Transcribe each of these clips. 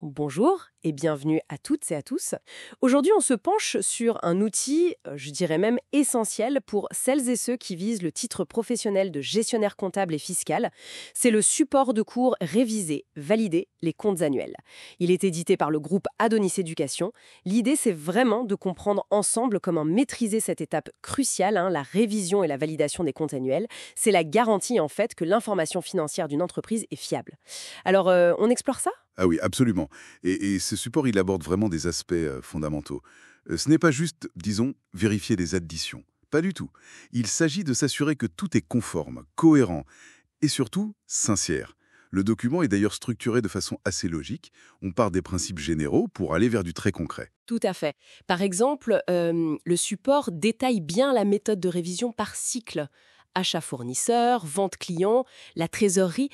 Bonjour et bienvenue à toutes et à tous. Aujourd'hui, on se penche sur un outil, je dirais même essentiel pour celles et ceux qui visent le titre professionnel de gestionnaire comptable et fiscal. C'est le support de cours révisé, validé, les comptes annuels. Il est édité par le groupe Adonis Éducation. L'idée, c'est vraiment de comprendre ensemble comment maîtriser cette étape cruciale, la révision et la validation des comptes annuels. C'est la garantie en fait que l'information financière d'une entreprise est fiable. Alors, on explore ça? Ah oui, absolument. Et ce support, il aborde vraiment des aspects fondamentaux. Ce n'est pas juste, disons, vérifier des additions. Pas du tout. Il s'agit de s'assurer que tout est conforme, cohérent et surtout sincère. Le document est d'ailleurs structuré de façon assez logique. On part des principes généraux pour aller vers du très concret. Tout à fait. Par exemple, le support détaille bien la méthode de révision par cycle. Achat fournisseur, vente client, la trésorerie.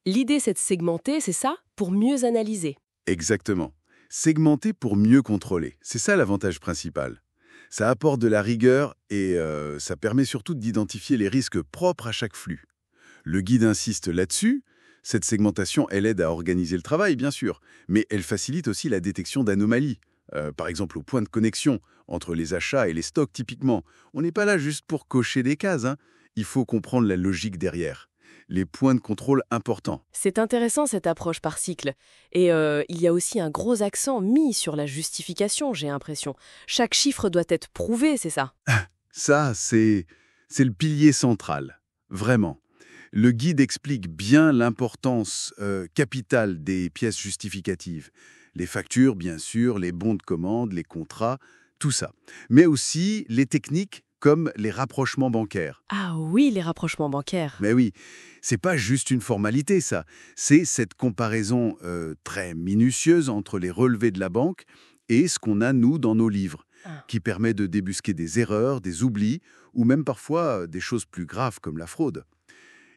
L'idée, c'est de segmenter, c'est ça, pour mieux analyser. Exactement. Segmenter pour mieux contrôler. C'est ça l'avantage principal. Ça apporte de la rigueur et ça permet surtout d'identifier les risques propres à chaque flux. Le guide insiste là-dessus. Cette segmentation, elle aide à organiser le travail, bien sûr, mais elle facilite aussi la détection d'anomalies. Par exemple, au point de connexion entre les achats et les stocks, typiquement. On n'est pas là juste pour cocher des cases, hein. Il faut comprendre la logique derrière. Les points de contrôle importants. C'est intéressant cette approche par cycle. Et il y a aussi un gros accent mis sur la justification, j'ai l'impression. Chaque chiffre doit être prouvé, c'est ça? Ça, c'est le pilier central. Vraiment. Le guide explique bien l'importance capitale des pièces justificatives. Les factures, bien sûr, les bons de commande, les contrats, tout ça. Mais aussi les techniques comme les rapprochements bancaires. Ah oui, les rapprochements bancaires. Mais oui, c'est pas juste une formalité, ça. C'est cette comparaison très minutieuse entre les relevés de la banque et ce qu'on a, nous, dans nos livres, Ah. qui permet de débusquer des erreurs, des oublis, ou même parfois des choses plus graves comme la fraude.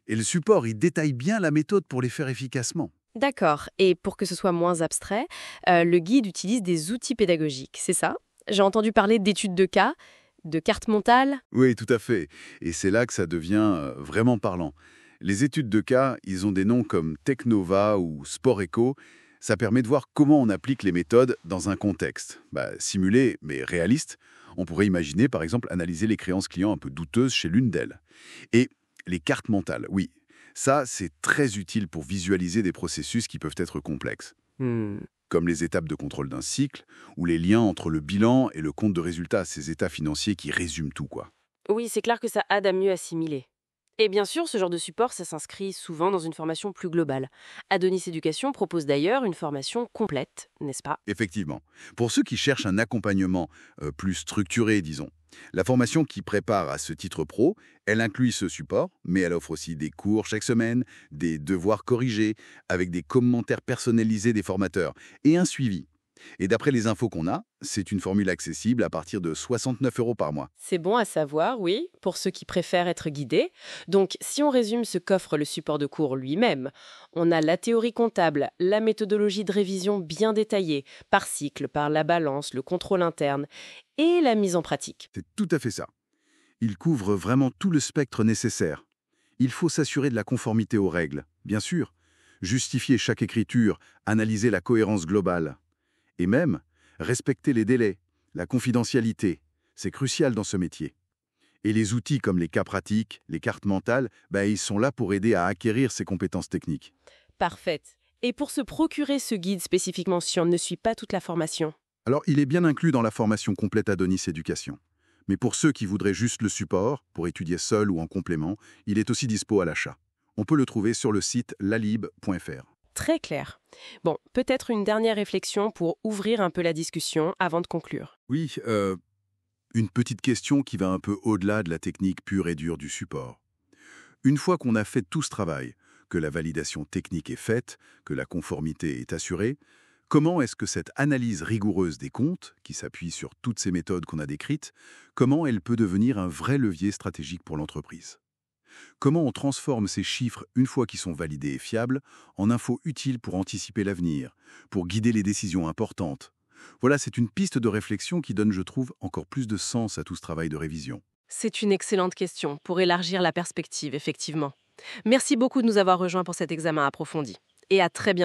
Et le support, il détaille bien la méthode pour les faire efficacement. D'accord. Et pour que ce soit moins abstrait, le guide utilise des outils pédagogiques, c'est ça? J'ai entendu parler d'études de cas, de cartes mentales. Oui, tout à fait. Et c'est là que ça devient vraiment parlant. Les études de cas, ils ont des noms comme Technova ou Sport Eco. Ça permet de voir comment on applique les méthodes dans un contexte. Simulé, mais réaliste, on pourrait imaginer, par exemple, analyser les créances clients un peu douteuses chez l'une d'elles. Et les cartes mentales, oui. Ça, c'est très utile pour visualiser des processus qui peuvent être complexes, Hmm. comme les étapes de contrôle d'un cycle, ou les liens entre le bilan et le compte de résultat, ces états financiers qui résument tout, quoi. Oui, c'est clair que ça aide à mieux assimiler. Et bien sûr, ce genre de support, ça s'inscrit souvent dans une formation plus globale. Adonis Éducation propose d'ailleurs une formation complète, n'est-ce pas? Effectivement. Pour ceux qui cherchent un accompagnement plus structuré, disons, la formation qui prépare à ce titre pro, elle inclut ce support, mais elle offre aussi des cours chaque semaine, des devoirs corrigés, avec des commentaires personnalisés des formateurs, et un suivi. Et d'après les infos qu'on a, c'est une formule accessible à partir de 69 € par mois. C'est bon à savoir, oui, pour ceux qui préfèrent être guidés. Donc, si on résume ce qu'offre le support de cours lui-même, on a la théorie comptable, la méthodologie de révision bien détaillée, par cycle, par la balance, le contrôle interne, et la mise en pratique. C'est tout à fait ça. Il couvre vraiment tout le spectre nécessaire. Il faut s'assurer de la conformité aux règles, bien sûr, justifier chaque écriture, analyser la cohérence globale. Et même, respecter les délais, la confidentialité, c'est crucial dans ce métier. Et les outils comme les cas pratiques, les cartes mentales, ils sont là pour aider à acquérir ces compétences techniques. Parfaite. Et pour se procurer ce guide spécifiquement si on ne suit pas toute la formation? Alors, il est bien inclus dans la formation complète Adonis Éducation. Mais pour ceux qui voudraient juste le support, pour étudier seul ou en complément, il est aussi dispo à l'achat. On peut le trouver sur le site lalib.fr. Très clair. Bon, peut-être une dernière réflexion pour ouvrir un peu la discussion avant de conclure. Oui, une petite question qui va un peu au-delà de la technique pure et dure du support. Une fois qu'on a fait tout ce travail, que la validation technique est faite, que la conformité est assurée, comment est-ce que cette analyse rigoureuse des comptes, qui s'appuie sur toutes ces méthodes qu'on a décrites, comment elle peut devenir un vrai levier stratégique pour l'entreprise? Comment on transforme ces chiffres, une fois qu'ils sont validés et fiables, en infos utiles pour anticiper l'avenir, pour guider les décisions importantes? Voilà, c'est une piste de réflexion qui donne, je trouve, encore plus de sens à tout ce travail de révision. C'est une excellente question pour élargir la perspective, effectivement. Merci beaucoup de nous avoir rejoints pour cet examen approfondi. Et à très bientôt.